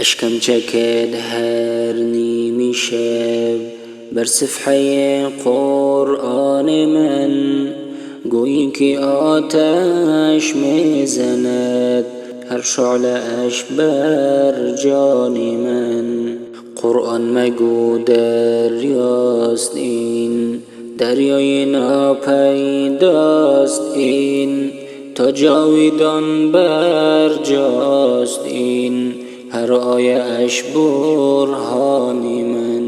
اشکم چکد هر نیمی شب بر صفحه قرآن من، گویی که آتش میزند هر شعله اش بر جان من. قرآن مگو دریاست این، دریای ناپیداست این، تا جاویدان بر جاست این، هر آیه اش برهان من.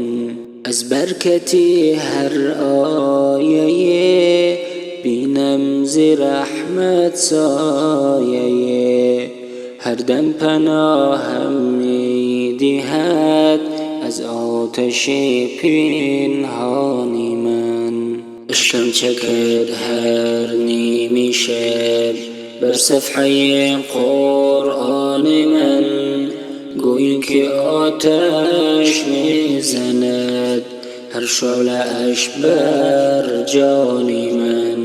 از برکتی هر آیه بینم ز رحمت سایه، هر دم پناهم می دهد از آتش پنهان من. اشکم چکد هر نیمی شب بر صفحه قرآن من، گویی که آتش میزند هر شعله اش بر جان من.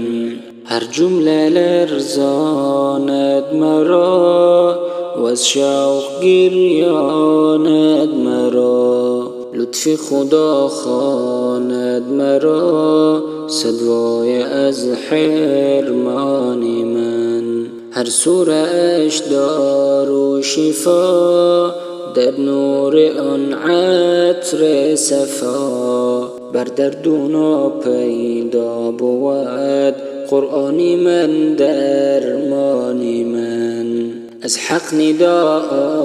هر جمله لرزاند مرا و از شوق گریاند مرا، لطف خدا خواند مرا صدوای از حرمان من. هر سوره اش دار و شفا در نور آن عطر صفا، بر دردونا پیدا بود قرآن من درمان من. از حق ندا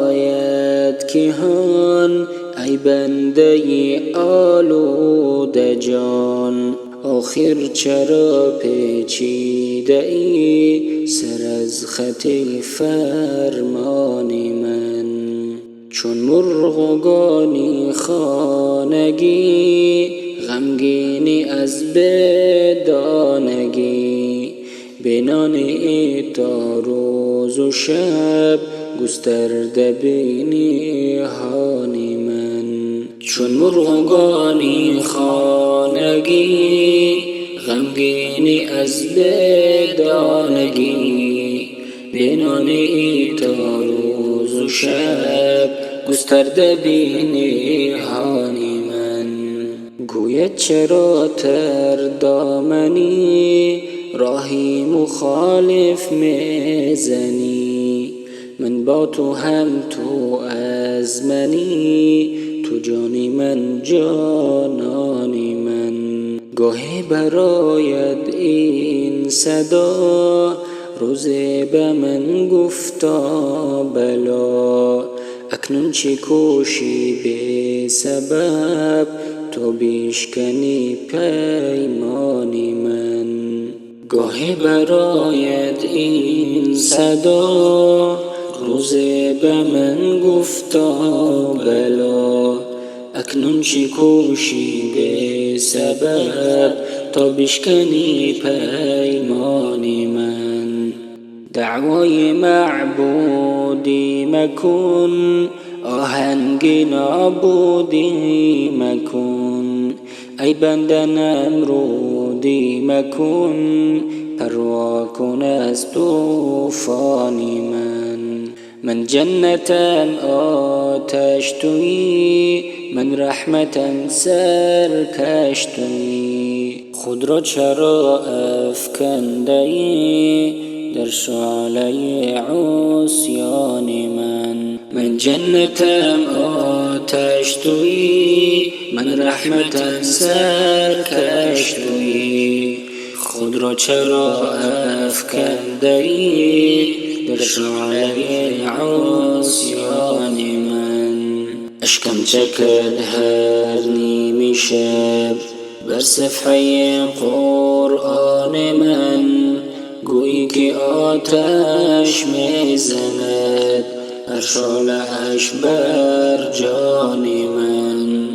آید که هان ای بنده آلوده جان، آخر چرا پیچیده ای سر از خط فرمان من. چون مرغانی خانگی غمگینی از بدانگی، بینانی تا روز و شب گسترده بینی هانی من. چون مرغانی خانگی غمگینی از بدانگی، بینانی تا روز و شب گسترده بینی هانی من. گوید چرا تر دامنی راهی مخالف میزنی، من با تو هم تو از منی، تو جانی من جانانی من. گاهی براید این صدا روزی به من گفتا بلا، اکنون چی کوشی به سبب تو بیشکنی پیمانی من. گاهی براید این صدا روزی به من گفتا بلا، اکنون چی کوشی به سبب تا بیشکنی پیمانی من. دعوای معبودی مکن آهنگ نابودی مکن، ای بنده نمرودی مکن پروا کن از طوفانی من. من جنتم آتش تویی، من رحمتم سرکش تویی، خود را چرا افکنده ای در شعله عصیان من. من جنتم آتش تویی، من رحمتم سرکش تویی، خود را چرا افکنده ای در شعله عصیان من. اشکم چکد هر نیمی شب بر صفحه قرآن من، گویی که آتش میزند هر شعله اش بر جان من.